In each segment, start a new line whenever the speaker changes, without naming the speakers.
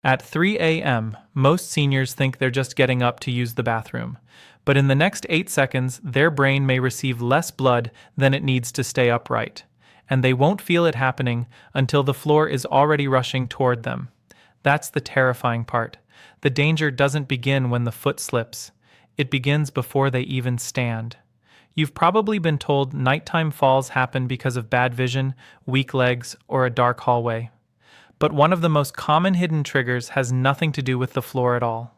At 3 a.m., most seniors think they're just getting up to use the bathroom, but in the next 8 seconds, their brain may receive less blood than it needs to stay upright, and they won't feel it happening until the floor is already rushing toward them. That's the terrifying part. The danger doesn't begin when the foot slips. It begins before they even stand. You've probably been told nighttime falls happen because of bad vision, weak legs, or a dark hallway. But one of the most common hidden triggers has nothing to do with the floor at all.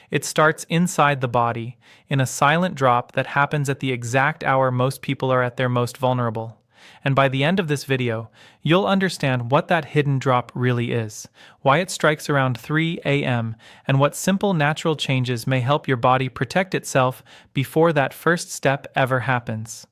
It starts inside the body, in a silent drop that happens at the exact hour most people are at their most vulnerable. And by the end of this video, you'll understand what that hidden drop really is, why it strikes around 3 a.m., and what simple natural changes may help your body protect itself before that first step ever happens.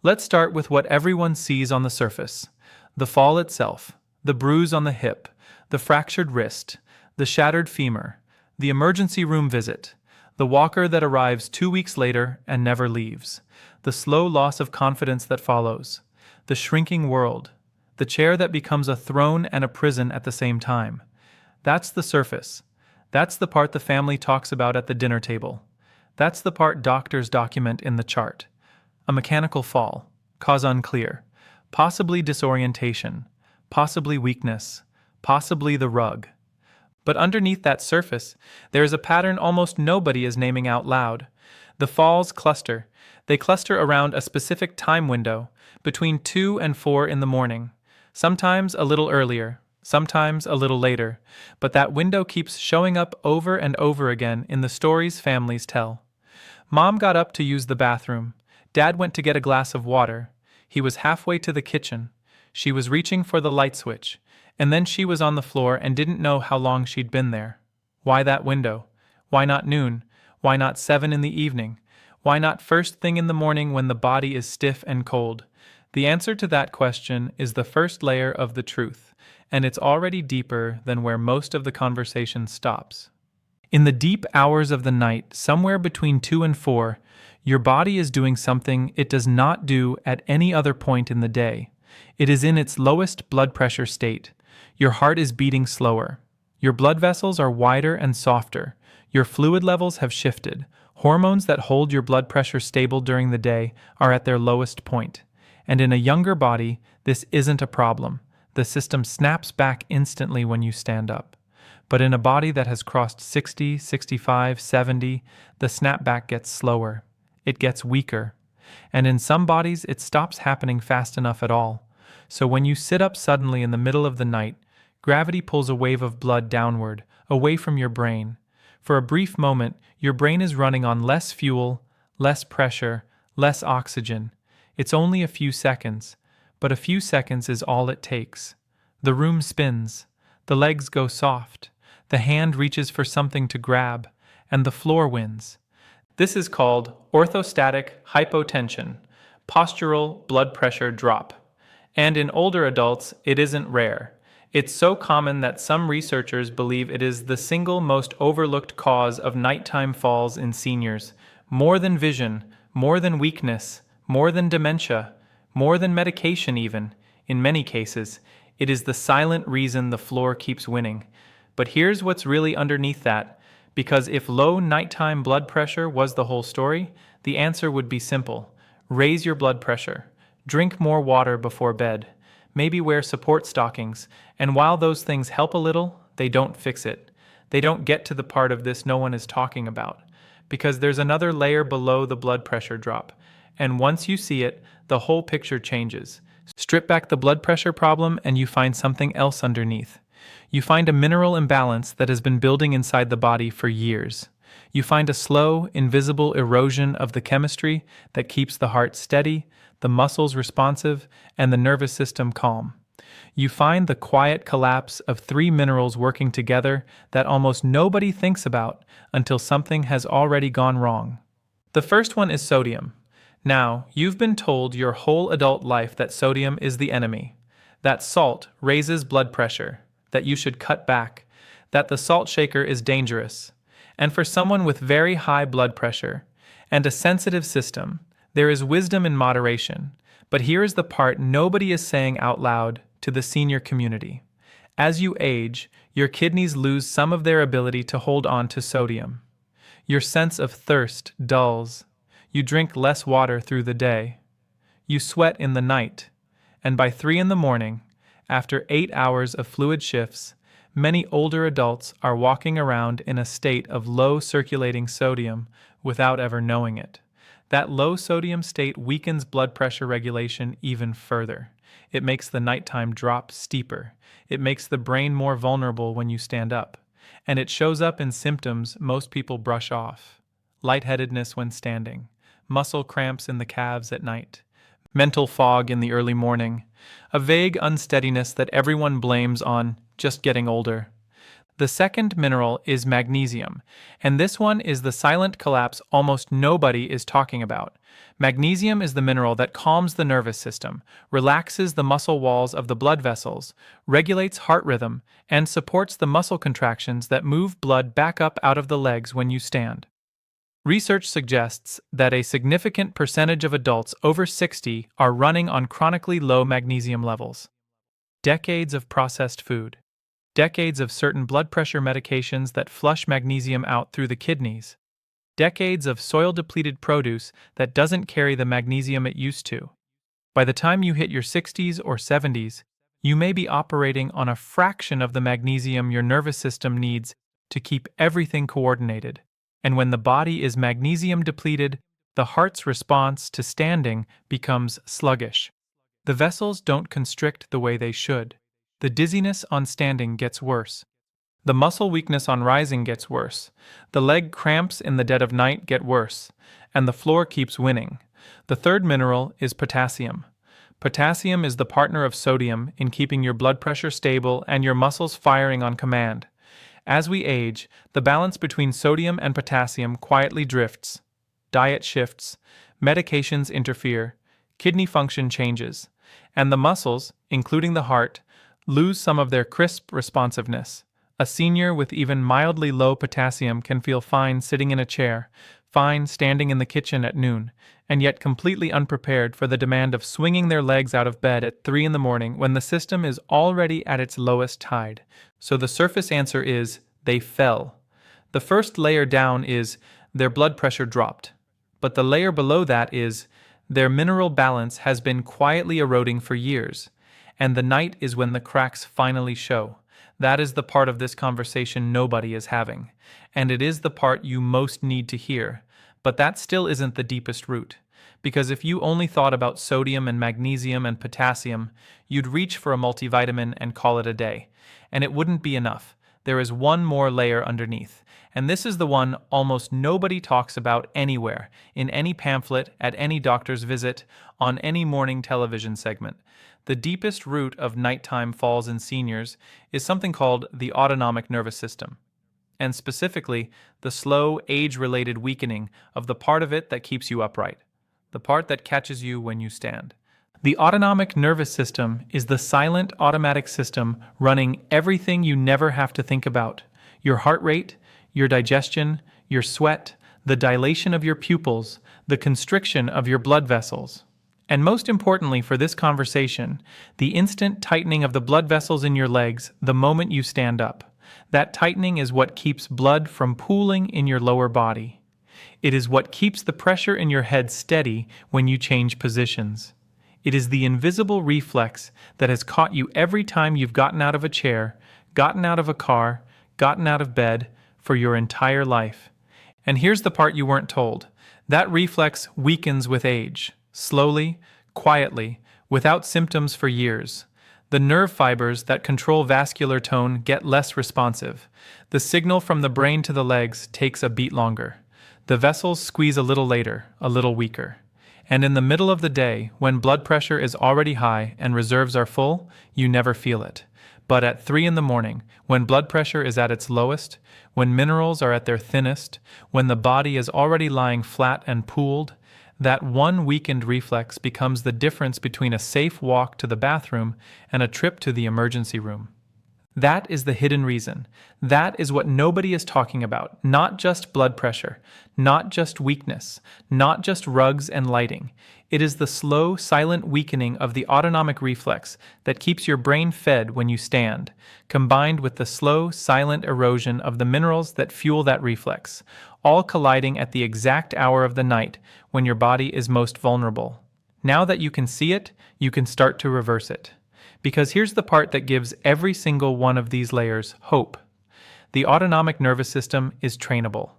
Let's start with what everyone sees on the surface: the fall itself, the bruise on the hip, the fractured wrist, the shattered femur, the emergency room visit, the walker that arrives 2 weeks later and never leaves, the slow loss of confidence that follows, the shrinking world, the chair that becomes a throne and a prison at the same time. That's the surface. That's the part the family talks about at the dinner table. That's the part doctors document in the chart. A mechanical fall, cause unclear, possibly disorientation, possibly weakness, possibly the rug. But underneath that surface, there is a pattern almost nobody is naming out loud. The falls cluster. They cluster around a specific time window, between 2 and 4 in the morning, sometimes a little earlier, sometimes a little later, but that window keeps showing up over and over again in the stories families tell. Mom got up to use the bathroom. Dad went to get a glass of water. He was halfway to the kitchen. She was reaching for the light switch, and then she was on the floor and didn't know how long she'd been there. Why that window? Why not noon? Why not 7 in the evening? Why not first thing in the morning when the body is stiff and cold? The answer to that question is the first layer of the truth, and it's already deeper than where most of the conversation stops. In the deep hours of the night, somewhere between 2 and 4, your body is doing something it does not do at any other point in the day. It is in its lowest blood pressure state. Your heart is beating slower. Your blood vessels are wider and softer. Your fluid levels have shifted. Hormones that hold your blood pressure stable during the day are at their lowest point. And in a younger body, this isn't a problem. The system snaps back instantly when you stand up. But in a body that has crossed 60, 65, 70, the snapback gets slower. It gets weaker. And in some bodies, it stops happening fast enough at all. So when you sit up suddenly in the middle of the night, gravity pulls a wave of blood downward, away from your brain. For a brief moment, your brain is running on less fuel, less pressure, less oxygen. It's only a few seconds, but a few seconds is all it takes. The room spins, the legs go soft, the hand reaches for something to grab, and the floor wins. This is called orthostatic hypotension, postural blood pressure drop. And in older adults, it isn't rare. It's so common that some researchers believe it is the single most overlooked cause of nighttime falls in seniors, more than vision, more than weakness, more than dementia, more than medication even. In many cases, it is the silent reason the floor keeps winning. But here's what's really underneath that. Because if low nighttime blood pressure was the whole story, the answer would be simple. Raise your blood pressure. Drink more water before bed. Maybe wear support stockings. And while those things help a little, they don't fix it. They don't get to the part of this no one is talking about. Because there's another layer below the blood pressure drop. And once you see it, the whole picture changes. Strip back the blood pressure problem and you find something else underneath. You find a mineral imbalance that has been building inside the body for years. You find a slow, invisible erosion of the chemistry that keeps the heart steady, the muscles responsive, and the nervous system calm. You find the quiet collapse of 3 minerals working together that almost nobody thinks about until something has already gone wrong. The first one is sodium. Now, you've been told your whole adult life that sodium is the enemy, that salt raises blood pressure, that you should cut back, that the salt shaker is dangerous. And for someone with very high blood pressure and a sensitive system, there is wisdom in moderation. But here is the part nobody is saying out loud to the senior community. As you age, your kidneys lose some of their ability to hold on to sodium. Your sense of thirst dulls. You drink less water through the day. You sweat in the night. And by 3 in the morning, after 8 hours of fluid shifts, many older adults are walking around in a state of low circulating sodium without ever knowing it. That low sodium state weakens blood pressure regulation even further. It makes the nighttime drop steeper. It makes the brain more vulnerable when you stand up. And it shows up in symptoms most people brush off. Lightheadedness when standing, muscle cramps in the calves at night, mental fog in the early morning, a vague unsteadiness that everyone blames on just getting older. The second mineral is magnesium, and this one is the silent collapse almost nobody is talking about. Magnesium is the mineral that calms the nervous system, relaxes the muscle walls of the blood vessels, regulates heart rhythm, and supports the muscle contractions that move blood back up out of the legs when you stand. Research suggests that a significant percentage of adults over 60 are running on chronically low magnesium levels. Decades of processed food. Decades of certain blood pressure medications that flush magnesium out through the kidneys. Decades of soil-depleted produce that doesn't carry the magnesium it used to. By the time you hit your 60s or 70s, you may be operating on a fraction of the magnesium your nervous system needs to keep everything coordinated. And when the body is magnesium depleted, the heart's response to standing becomes sluggish. The vessels don't constrict the way they should. The dizziness on standing gets worse. The muscle weakness on rising gets worse. The leg cramps in the dead of night get worse. And the floor keeps winning. The third mineral is potassium. Potassium is the partner of sodium in keeping your blood pressure stable and your muscles firing on command. As we age, the balance between sodium and potassium quietly drifts. Diet shifts, medications interfere, kidney function changes, and the muscles, including the heart, lose some of their crisp responsiveness. A senior with even mildly low potassium can feel fine sitting in a chair, fine standing in the kitchen at noon, and yet completely unprepared for the demand of swinging their legs out of bed at 3 in the morning when the system is already at its lowest tide. So the surface answer is, they fell. The first layer down is, their blood pressure dropped. But the layer below that is, their mineral balance has been quietly eroding for years. And the night is when the cracks finally show. That is the part of this conversation nobody is having. And it is the part you most need to hear. But that still isn't the deepest root. Because if you only thought about sodium and magnesium and potassium, you'd reach for a multivitamin and call it a day. And it wouldn't be enough. There is one more layer underneath. And this is the one almost nobody talks about anywhere, in any pamphlet, at any doctor's visit, on any morning television segment. The deepest root of nighttime falls in seniors is something called the autonomic nervous system, and specifically the slow, age-related weakening of the part of it that keeps you upright, the part that catches you when you stand. The autonomic nervous system is the silent, automatic system running everything you never have to think about: your heart rate, your digestion, your sweat, the dilation of your pupils, the constriction of your blood vessels. And most importantly for this conversation, the instant tightening of the blood vessels in your legs the moment you stand up. That tightening is what keeps blood from pooling in your lower body. It is what keeps the pressure in your head steady when you change positions. It is the invisible reflex that has caught you every time you've gotten out of a chair, gotten out of a car, gotten out of bed for your entire life. And here's the part you weren't told. That reflex weakens with age. Slowly, quietly, without symptoms for years. The nerve fibers that control vascular tone get less responsive. The signal from the brain to the legs takes a beat longer. The vessels squeeze a little later, a little weaker. And in the middle of the day, when blood pressure is already high and reserves are full, you never feel it. But at 3 in the morning, when blood pressure is at its lowest, when minerals are at their thinnest, when the body is already lying flat and pooled, that one weakened reflex becomes the difference between a safe walk to the bathroom and a trip to the emergency room. That is the hidden reason. That is what nobody is talking about. Not just blood pressure, not just weakness, not just rugs and lighting. It is the slow, silent weakening of the autonomic reflex that keeps your brain fed when you stand, combined with the slow, silent erosion of the minerals that fuel that reflex, all colliding at the exact hour of the night when your body is most vulnerable. Now that you can see it, you can start to reverse it. Because here's the part that gives every single one of these layers hope. The autonomic nervous system is trainable.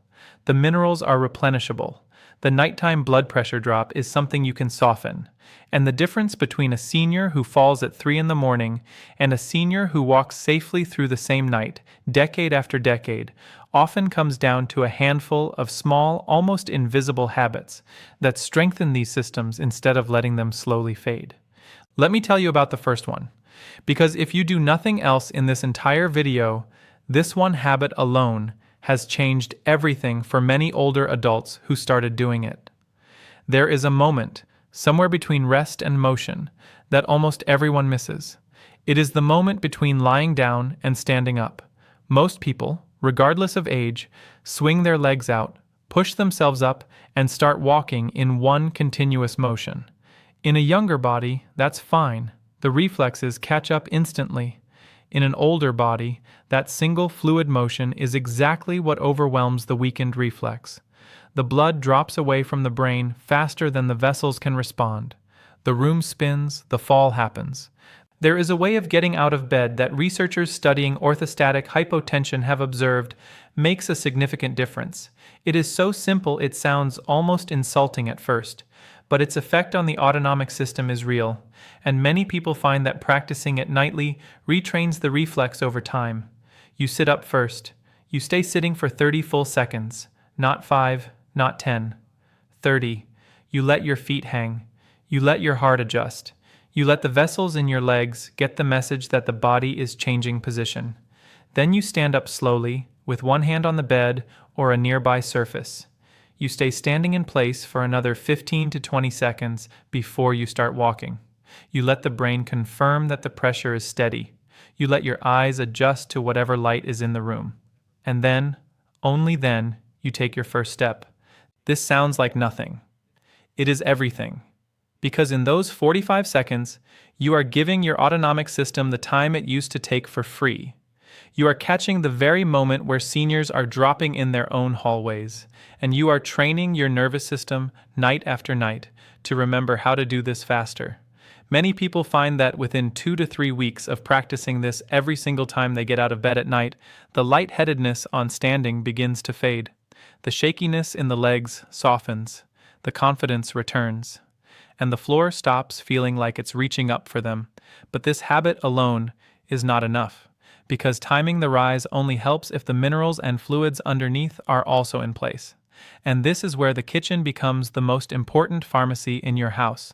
The minerals are replenishable. The nighttime blood pressure drop is something you can soften. And the difference between a senior who falls at 3 in the morning and a senior who walks safely through the same night, decade after decade, often comes down to a handful of small, almost invisible habits that strengthen these systems instead of letting them slowly fade. Let me tell you about the first one, because if you do nothing else in this entire video, this one habit alone has changed everything for many older adults who started doing it. There is a moment, somewhere between rest and motion, that almost everyone misses. It is the moment between lying down and standing up. Most people, regardless of age, swing their legs out, push themselves up, and start walking in one continuous motion. In a younger body, that's fine. The reflexes catch up instantly. In an older body, that single fluid motion is exactly what overwhelms the weakened reflex. The blood drops away from the brain faster than the vessels can respond. The room spins, the fall happens. There is a way of getting out of bed that researchers studying orthostatic hypotension have observed makes a significant difference. It is so simple it sounds almost insulting at first, but its effect on the autonomic system is real, and many people find that practicing it nightly retrains the reflex over time. You sit up first. You stay sitting for 30 full seconds, not 5, not 10. 30. You let your feet hang. You let your heart adjust. You let the vessels in your legs get the message that the body is changing position. Then you stand up slowly, with one hand on the bed or a nearby surface. You stay standing in place for another 15 to 20 seconds before you start walking. You let the brain confirm that the pressure is steady. You let your eyes adjust to whatever light is in the room. And then, only then, you take your first step. This sounds like nothing. It is everything. Because in those 45 seconds, you are giving your autonomic system the time it used to take for free. You are catching the very moment where seniors are dropping in their own hallways, and you are training your nervous system night after night to remember how to do this faster. Many people find that within 2 to 3 weeks of practicing this every single time they get out of bed at night, the lightheadedness on standing begins to fade. The shakiness in the legs softens, the confidence returns, and the floor stops feeling like it's reaching up for them. But this habit alone is not enough, because timing the rise only helps if the minerals and fluids underneath are also in place. And this is where the kitchen becomes the most important pharmacy in your house.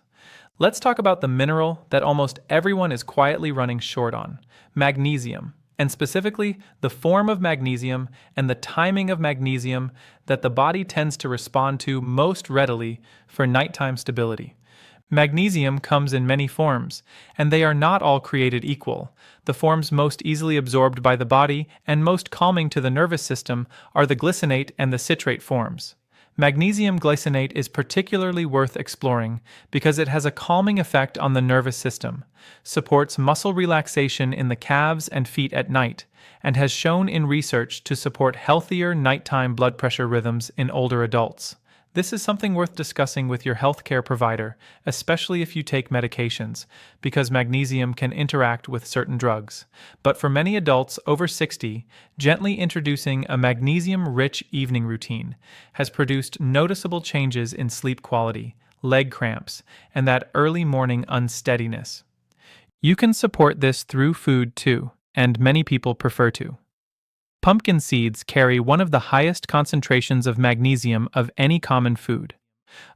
Let's talk about the mineral that almost everyone is quietly running short on: magnesium, and specifically the form of magnesium and the timing of magnesium that the body tends to respond to most readily for nighttime stability. Magnesium comes in many forms, and they are not all created equal. The forms most easily absorbed by the body and most calming to the nervous system are the glycinate and the citrate forms. Magnesium glycinate is particularly worth exploring because it has a calming effect on the nervous system, supports muscle relaxation in the calves and feet at night, and has shown in research to support healthier nighttime blood pressure rhythms in older adults. This is something worth discussing with your healthcare provider, especially if you take medications, because magnesium can interact with certain drugs. But for many adults over 60, gently introducing a magnesium-rich evening routine has produced noticeable changes in sleep quality, leg cramps, and that early morning unsteadiness. You can support this through food too, and many people prefer to. Pumpkin seeds carry one of the highest concentrations of magnesium of any common food.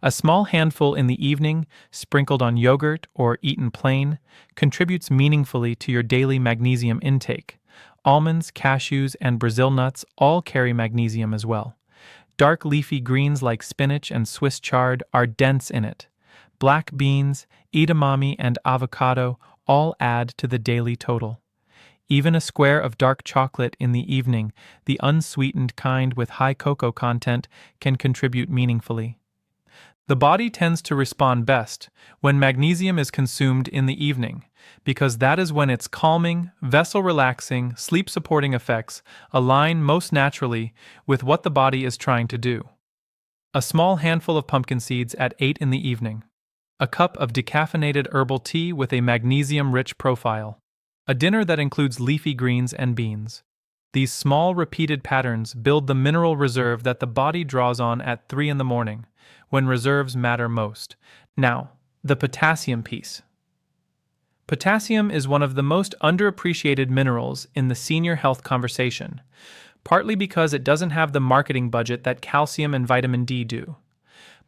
A small handful in the evening, sprinkled on yogurt or eaten plain, contributes meaningfully to your daily magnesium intake. Almonds, cashews, and Brazil nuts all carry magnesium as well. Dark leafy greens like spinach and Swiss chard are dense in it. Black beans, edamame, and avocado all add to the daily total. Even a square of dark chocolate in the evening, the unsweetened kind with high cocoa content, can contribute meaningfully. The body tends to respond best when magnesium is consumed in the evening, because that is when its calming, vessel relaxing, sleep supporting effects align most naturally with what the body is trying to do. A small handful of pumpkin seeds at 8 in the evening. A cup of decaffeinated herbal tea with a magnesium-rich profile. A dinner that includes leafy greens and beans. These small repeated patterns build the mineral reserve that the body draws on at 3 in the morning, when reserves matter most. Now, the potassium piece. Potassium is one of the most underappreciated minerals in the senior health conversation, partly because it doesn't have the marketing budget that calcium and vitamin D do.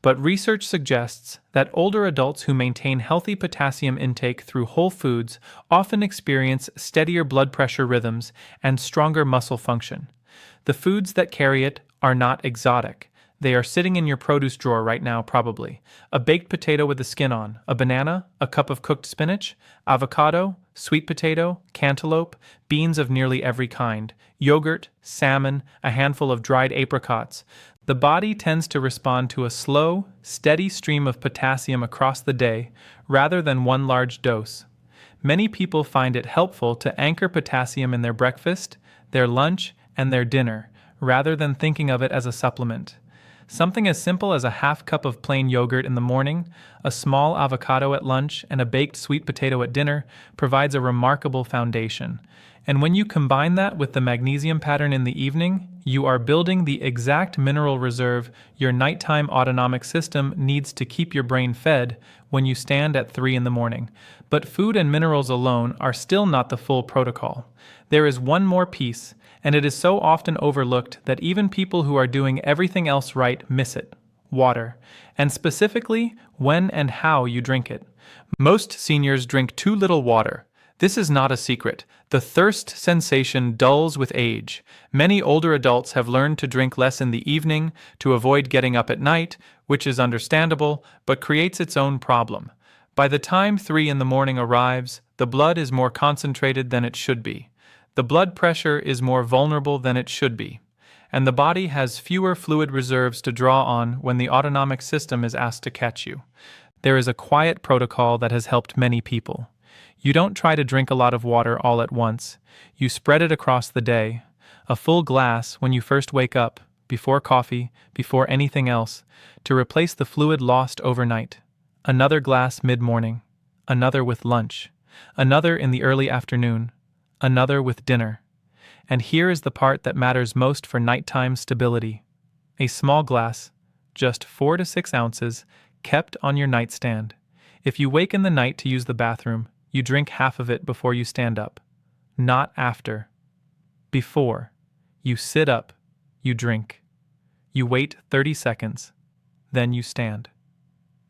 But research suggests that older adults who maintain healthy potassium intake through whole foods often experience steadier blood pressure rhythms and stronger muscle function. The foods that carry it are not exotic. They are sitting in your produce drawer right now, probably. A baked potato with the skin on, a banana, a cup of cooked spinach, avocado, sweet potato, cantaloupe, beans of nearly every kind, yogurt, salmon, a handful of dried apricots. The body tends to respond to a slow, steady stream of potassium across the day, rather than one large dose. Many people find it helpful to anchor potassium in their breakfast, their lunch, and their dinner, rather than thinking of it as a supplement. Something as simple as a half cup of plain yogurt in the morning, a small avocado at lunch, and a baked sweet potato at dinner provides a remarkable foundation. And when you combine that with the magnesium pattern in the evening, you are building the exact mineral reserve your nighttime autonomic system needs to keep your brain fed when you stand at 3 in the morning. But food and minerals alone are still not the full protocol. There is one more piece, and it is so often overlooked that even people who are doing everything else right miss it: water, and specifically when and how you drink it. Most seniors drink too little water. This is not a secret. The thirst sensation dulls with age. Many older adults have learned to drink less in the evening to avoid getting up at night, which is understandable, but creates its own problem. By the time 3 in the morning arrives, the blood is more concentrated than it should be. The blood pressure is more vulnerable than it should be, and the body has fewer fluid reserves to draw on when the autonomic system is asked to catch you. There is a quiet protocol that has helped many people. You don't try to drink a lot of water all at once. You spread it across the day. A full glass when you first wake up, before coffee, before anything else, to replace the fluid lost overnight. Another glass mid-morning. Another with lunch. Another in the early afternoon. Another with dinner. And here is the part that matters most for nighttime stability. A small glass, just 4 to 6 ounces, kept on your nightstand. If you wake in the night to use the bathroom, you drink half of it before you stand up. Not after. Before. You sit up. You drink. You wait 30 seconds. Then you stand.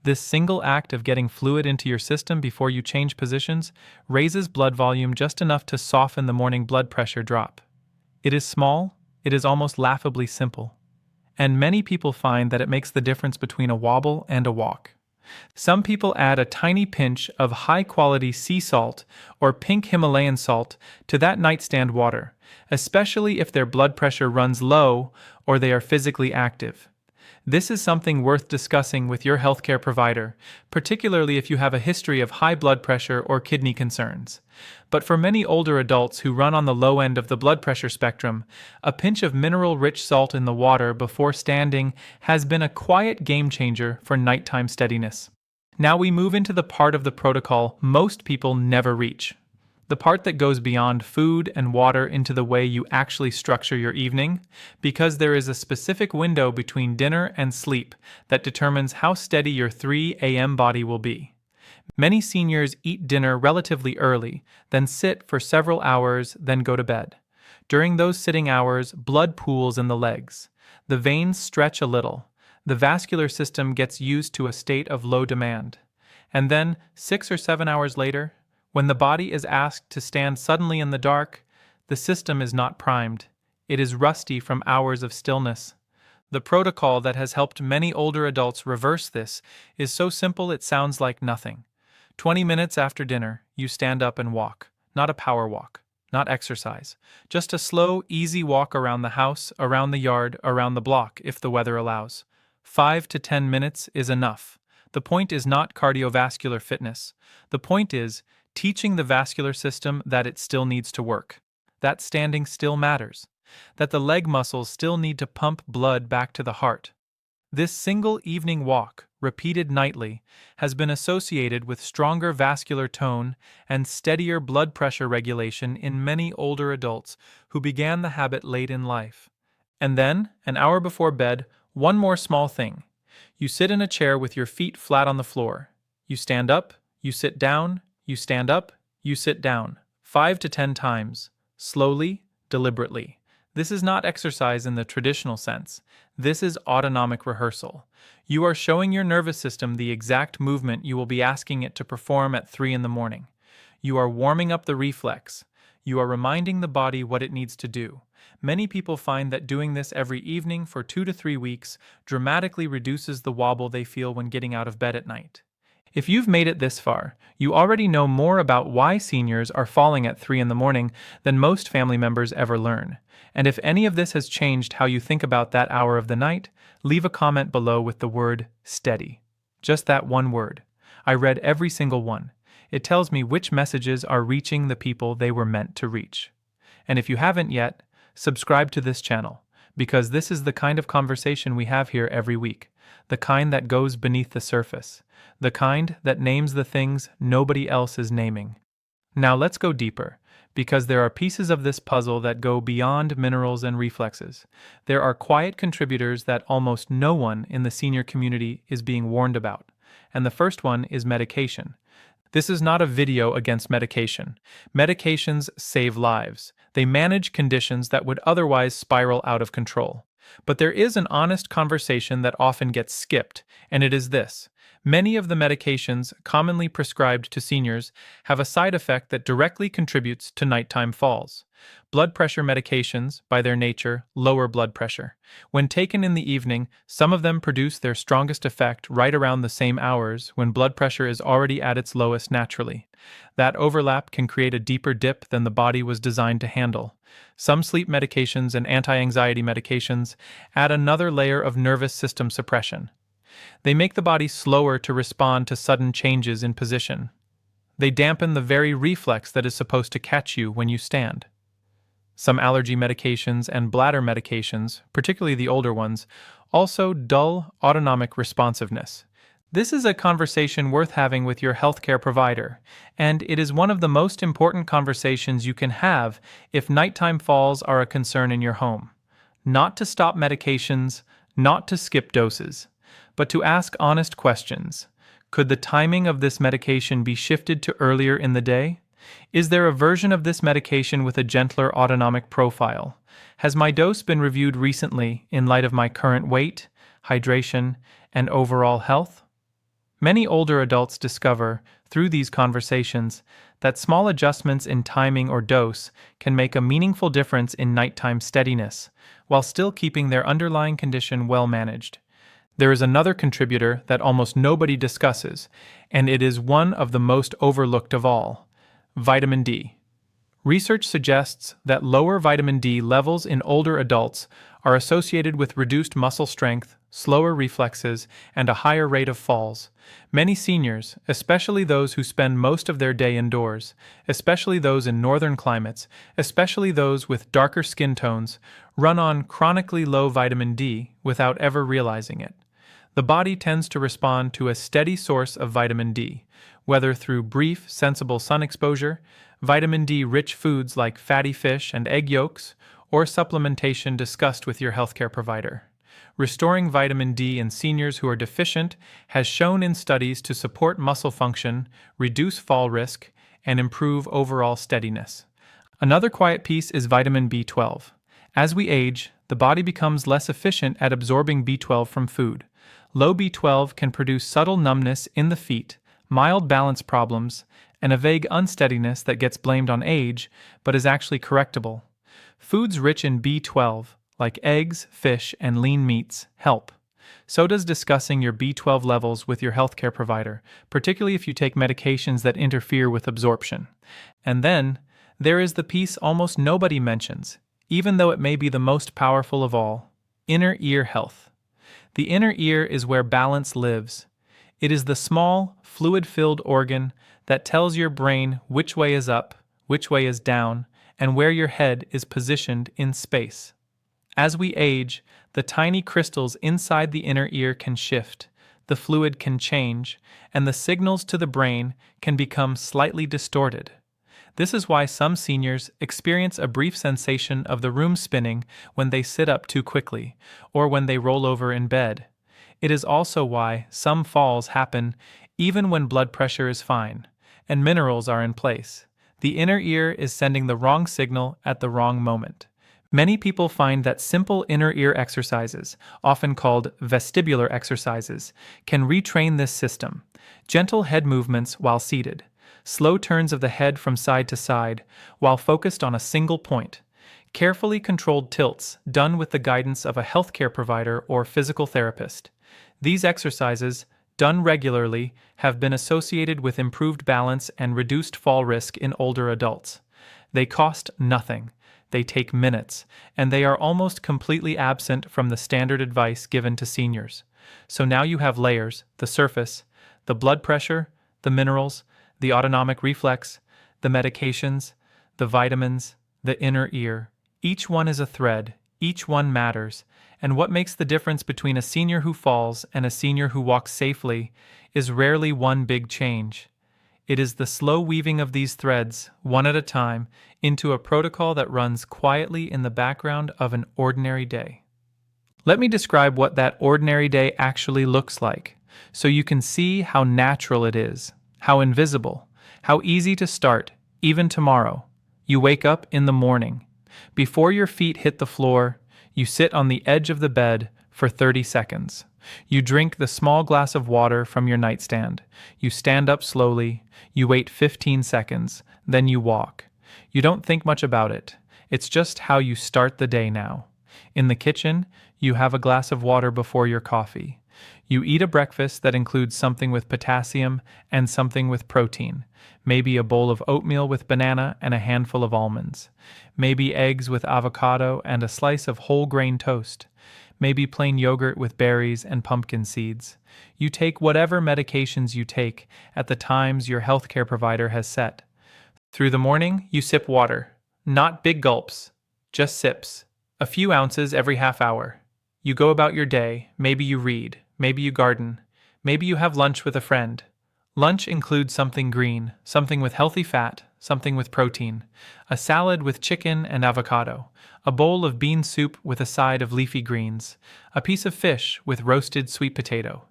This single act of getting fluid into your system before you change positions raises blood volume just enough to soften the morning blood pressure drop. It is small, it is almost laughably simple. And many people find that it makes the difference between a wobble and a walk. Some people add a tiny pinch of high-quality sea salt or pink Himalayan salt to that nightstand water, especially if their blood pressure runs low or they are physically active. This is something worth discussing with your healthcare provider, particularly if you have a history of high blood pressure or kidney concerns. But for many older adults who run on the low end of the blood pressure spectrum, a pinch of mineral-rich salt in the water before standing has been a quiet game changer for nighttime steadiness. Now we move into the part of the protocol most people never reach. The part that goes beyond food and water into the way you actually structure your evening, because there is a specific window between dinner and sleep that determines how steady your 3 a.m. body will be. Many seniors eat dinner relatively early, then sit for several hours, then go to bed. During those sitting hours, blood pools in the legs. The veins stretch a little. The vascular system gets used to a state of low demand. And then, 6 or 7 hours later, when the body is asked to stand suddenly in the dark, the system is not primed. It is rusty from hours of stillness. The protocol that has helped many older adults reverse this is so simple it sounds like nothing. 20 minutes after dinner, you stand up and walk. Not a power walk, not exercise. Just a slow, easy walk around the house, around the yard, around the block, if the weather allows. 5 to 10 minutes is enough. The point is not cardiovascular fitness. The point is teaching the vascular system that it still needs to work, that standing still matters, that the leg muscles still need to pump blood back to the heart. This single evening walk, repeated nightly, has been associated with stronger vascular tone and steadier blood pressure regulation in many older adults who began the habit late in life. And then, an hour before bed, one more small thing. You sit in a chair with your feet flat on the floor. You stand up, you sit down, you stand up, you sit down. 5 to 10 times. Slowly, deliberately. This is not exercise in the traditional sense. This is autonomic rehearsal. You are showing your nervous system the exact movement you will be asking it to perform at 3 in the morning. You are warming up the reflex. You are reminding the body what it needs to do. Many people find that doing this every evening for 2 to 3 weeks dramatically reduces the wobble they feel when getting out of bed at night. If you've made it this far, you already know more about why seniors are falling at 3 in the morning than most family members ever learn. And if any of this has changed how you think about that hour of the night, leave a comment below with the word steady. Just that one word. I read every single one. It tells me which messages are reaching the people they were meant to reach. And if you haven't yet, subscribe to this channel, because this is the kind of conversation we have here every week, the kind that goes beneath the surface, the kind that names the things nobody else is naming. Now let's go deeper, because there are pieces of this puzzle that go beyond minerals and reflexes. There are quiet contributors that almost no one in the senior community is being warned about, and the first one is medication. This is not a video against medication. Medications save lives. They manage conditions that would otherwise spiral out of control. But there is an honest conversation that often gets skipped, and it is this. Many of the medications commonly prescribed to seniors have a side effect that directly contributes to nighttime falls. Blood pressure medications, by their nature, lower blood pressure. When taken in the evening, some of them produce their strongest effect right around the same hours when blood pressure is already at its lowest naturally. That overlap can create a deeper dip than the body was designed to handle. Some sleep medications and anti-anxiety medications add another layer of nervous system suppression. They make the body slower to respond to sudden changes in position. They dampen the very reflex that is supposed to catch you when you stand. Some allergy medications and bladder medications, particularly the older ones, also dull autonomic responsiveness. This is a conversation worth having with your healthcare provider, and it is one of the most important conversations you can have if nighttime falls are a concern in your home. Not to stop medications, not to skip doses, but to ask honest questions. Could the timing of this medication be shifted to earlier in the day? Is there a version of this medication with a gentler autonomic profile? Has my dose been reviewed recently in light of my current weight, hydration, and overall health? Many older adults discover, through these conversations, that small adjustments in timing or dose can make a meaningful difference in nighttime steadiness, while still keeping their underlying condition well managed. There is another contributor that almost nobody discusses, and it is one of the most overlooked of all: vitamin D. Research suggests that lower vitamin D levels in older adults are associated with reduced muscle strength, slower reflexes, and a higher rate of falls. Many seniors, especially those who spend most of their day indoors, especially those in northern climates, especially those with darker skin tones, run on chronically low vitamin D without ever realizing it. The body tends to respond to a steady source of vitamin D, whether through brief, sensible sun exposure, vitamin D-rich foods like fatty fish and egg yolks, or supplementation discussed with your healthcare provider. Restoring vitamin D in seniors who are deficient has shown in studies to support muscle function, reduce fall risk, and improve overall steadiness. Another quiet piece is vitamin B12. As we age, the body becomes less efficient at absorbing B12 from food. Low B12 can produce subtle numbness in the feet, mild balance problems, and a vague unsteadiness that gets blamed on age, but is actually correctable. Foods rich in B12, like eggs, fish, and lean meats, help. So does discussing your B12 levels with your healthcare provider, particularly if you take medications that interfere with absorption. And then, There is the piece almost nobody mentions, even though it may be the most powerful of all: inner ear health. The inner ear is where balance lives. It is the small, fluid-filled organ that tells your brain which way is up, which way is down, and where your head is positioned in space. As we age, the tiny crystals inside the inner ear can shift, the fluid can change, and the signals to the brain can become slightly distorted. This is why some seniors experience a brief sensation of the room spinning when they sit up too quickly, or when they roll over in bed. It is also why some falls happen even when blood pressure is fine, and minerals are in place. The inner ear is sending the wrong signal at the wrong moment. Many people find that simple inner ear exercises, often called vestibular exercises, can retrain this system. Gentle head movements while seated, slow turns of the head from side to side while focused on a single point, carefully controlled tilts done with the guidance of a healthcare provider or physical therapist. These exercises, done regularly, have been associated with improved balance and reduced fall risk in older adults. They cost nothing. They take minutes, and they are almost completely absent from the standard advice given to seniors. So now you have layers: the surface, the blood pressure, the minerals, the autonomic reflex, the medications, the vitamins, the inner ear. Each one is a thread, each one matters, and what makes the difference between a senior who falls and a senior who walks safely is rarely one big change. It is the slow weaving of these threads, one at a time, into a protocol that runs quietly in the background of an ordinary day. Let me describe what that ordinary day actually looks like, so you can see how natural it is, how invisible, how easy to start, even tomorrow. You wake up in the morning. Before your feet hit the floor, you sit on the edge of the bed for 30 seconds. You drink the small glass of water from your nightstand. You stand up slowly. You wait 15 seconds. Then you walk. You don't think much about it. It's just how you start the day now. In the kitchen, you have a glass of water before your coffee. You eat a breakfast that includes something with potassium and something with protein. Maybe a bowl of oatmeal with banana and a handful of almonds. Maybe eggs with avocado and a slice of whole grain toast. Maybe plain yogurt with berries and pumpkin seeds. You take whatever medications you take at the times your healthcare provider has set. Through the morning, you sip water. Not big gulps, just sips. A few ounces every half hour. You go about your day. Maybe you read. Maybe you garden. Maybe you have lunch with a friend. Lunch includes something green, something with healthy fat, something with protein, a salad with chicken and avocado, a bowl of bean soup with a side of leafy greens, a piece of fish with roasted sweet potato.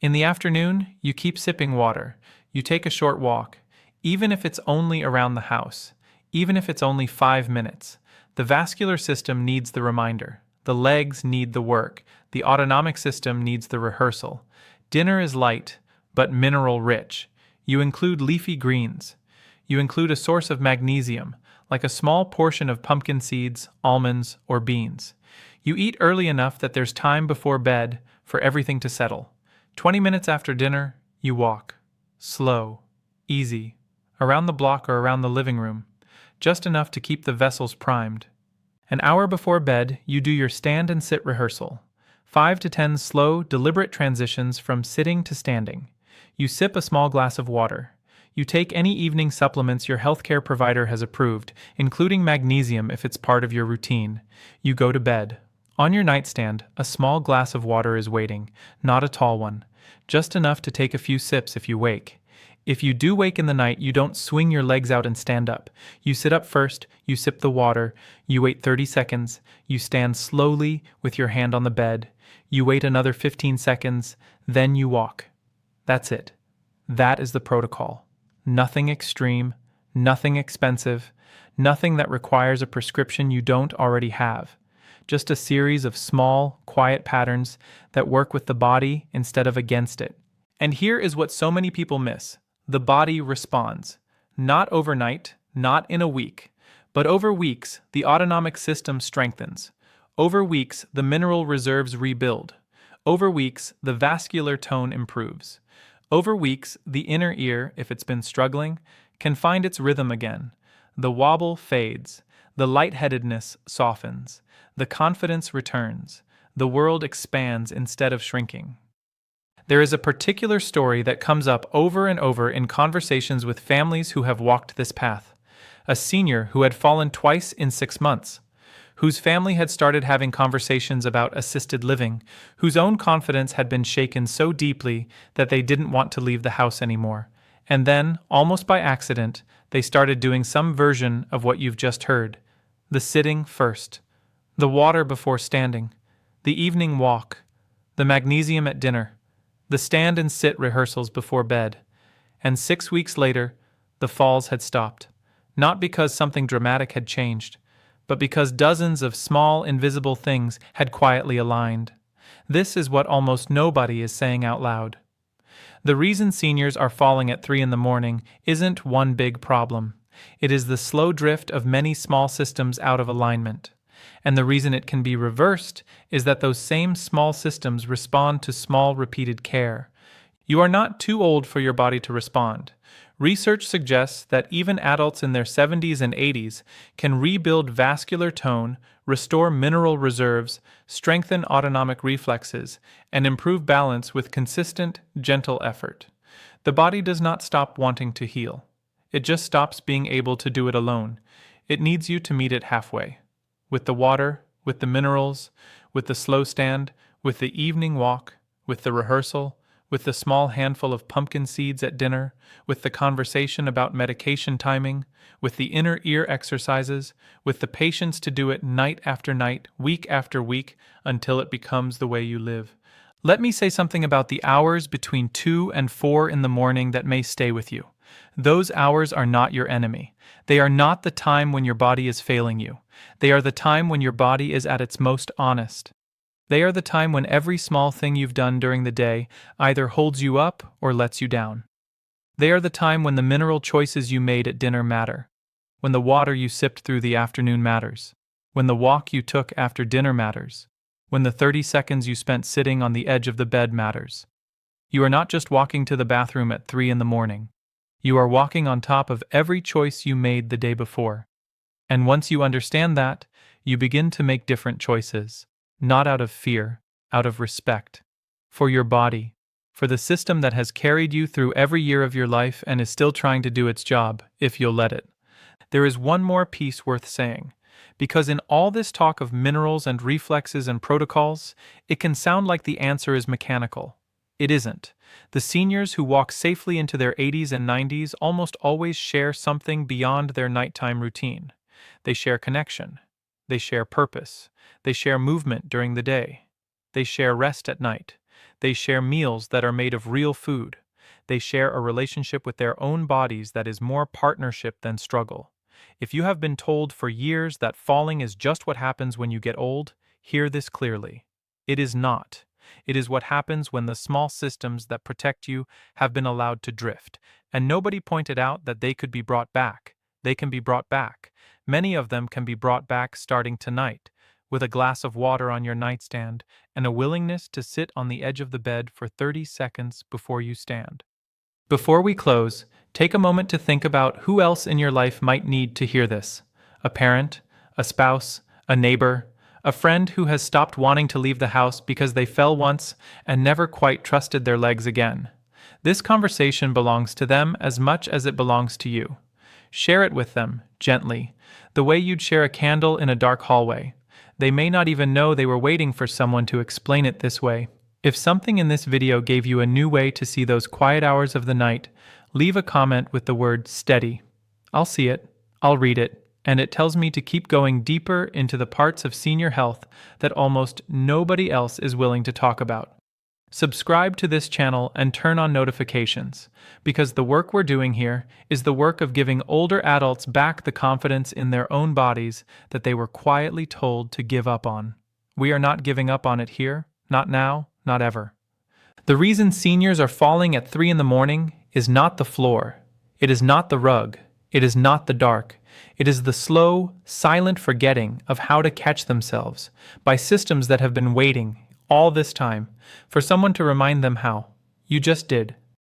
In the afternoon, you keep sipping water. You take a short walk, even if it's only around the house, even if it's only 5 minutes. The vascular system needs the reminder. The legs need the work. The autonomic system needs the rehearsal. Dinner is light, but mineral-rich. You include leafy greens. You include a source of magnesium, like a small portion of pumpkin seeds, almonds, or beans. You eat early enough that there's time before bed for everything to settle. 20 minutes after dinner, you walk. Slow, easy, around the block or around the living room, just enough to keep the vessels primed. An hour before bed, you do your stand and sit rehearsal. 5 to 10 slow, deliberate transitions from sitting to standing. You sip a small glass of water. You take any evening supplements your healthcare provider has approved, including magnesium if it's part of your routine. You go to bed. On your nightstand, a small glass of water is waiting, not a tall one, just enough to take a few sips if you wake. If you do wake in the night, you don't swing your legs out and stand up. You sit up first, you sip the water, you wait 30 seconds, you stand slowly with your hand on the bed, you wait another 15 seconds, then you walk. That's it. That is the protocol. Nothing extreme, nothing expensive, nothing that requires a prescription you don't already have. Just a series of small, quiet patterns that work with the body instead of against it. And here is what so many people miss. The body responds. Not overnight, not in a week, but over weeks, the autonomic system strengthens. Over weeks, the mineral reserves rebuild. Over weeks, the vascular tone improves. Over weeks, the inner ear, if it's been struggling, can find its rhythm again. The wobble fades, the lightheadedness softens, the confidence returns, the world expands instead of shrinking. There is a particular story that comes up over and over in conversations with families who have walked this path. A senior who had fallen twice in 6 months, whose family had started having conversations about assisted living, whose own confidence had been shaken so deeply that they didn't want to leave the house anymore. And then, almost by accident, they started doing some version of what you've just heard. The sitting first, the water before standing, the evening walk, the magnesium at dinner, the stand and sit rehearsals before bed. And 6 weeks later, the falls had stopped. Not because something dramatic had changed, but because dozens of small, invisible things had quietly aligned. This is what almost nobody is saying out loud. The reason seniors are falling at 3 in the morning isn't one big problem. It is the slow drift of many small systems out of alignment. And the reason it can be reversed is that those same small systems respond to small, repeated care. You are not too old for your body to respond. Research suggests that even adults in their 70s and 80s can rebuild vascular tone, restore mineral reserves, strengthen autonomic reflexes, and improve balance with consistent, gentle effort. The body does not stop wanting to heal. It just stops being able to do it alone. It needs you to meet it halfway. With the water, with the minerals, with the slow stand, with the evening walk, with the rehearsal, with the small handful of pumpkin seeds at dinner, with the conversation about medication timing, with the inner ear exercises, with the patience to do it night after night, week after week, until it becomes the way you live. Let me say something about the hours between 2 and 4 in the morning that may stay with you. Those hours are not your enemy. They are not the time when your body is failing you. They are the time when your body is at its most honest. They are the time when every small thing you've done during the day either holds you up or lets you down. They are the time when the mineral choices you made at dinner matter, when the water you sipped through the afternoon matters, when the walk you took after dinner matters, when the 30 seconds you spent sitting on the edge of the bed matters. You are not just walking to the bathroom at 3 in the morning. You are walking on top of every choice you made the day before. And once you understand that, you begin to make different choices. Not out of fear, out of respect. For your body, for the system that has carried you through every year of your life and is still trying to do its job, if you'll let it. There is one more piece worth saying, because in all this talk of minerals and reflexes and protocols, it can sound like the answer is mechanical. It isn't. The seniors who walk safely into their 80s and 90s almost always share something beyond their nighttime routine. They share connection. They share purpose. They share movement during the day. They share rest at night. They share meals that are made of real food. They share a relationship with their own bodies that is more partnership than struggle. If you have been told for years that falling is just what happens when you get old, hear this clearly. It is not. It is what happens when the small systems that protect you have been allowed to drift, and nobody pointed out that they could be brought back. They can be brought back. Many of them can be brought back starting tonight, with a glass of water on your nightstand and a willingness to sit on the edge of the bed for 30 seconds before you stand. Before we close, take a moment to think about who else in your life might need to hear this. A parent, a spouse, a neighbor, a friend who has stopped wanting to leave the house because they fell once and never quite trusted their legs again. This conversation belongs to them as much as it belongs to you. Share it with them, gently, the way you'd share a candle in a dark hallway. They may not even know they were waiting for someone to explain it this way. If something in this video gave you a new way to see those quiet hours of the night, leave a comment with the word steady. I'll see it, I'll read it, and it tells me to keep going deeper into the parts of senior health that almost nobody else is willing to talk about. Subscribe to this channel and turn on notifications, because the work we're doing here is the work of giving older adults back the confidence in their own bodies that they were quietly told to give up on. We are not giving up on it here, not now, not ever. The reason seniors are falling at 3 in the morning is not the floor. It is not the rug. It is not the dark. It is the slow, silent forgetting of how to catch themselves by systems that have been waiting all this time for someone to remind them how. You just did.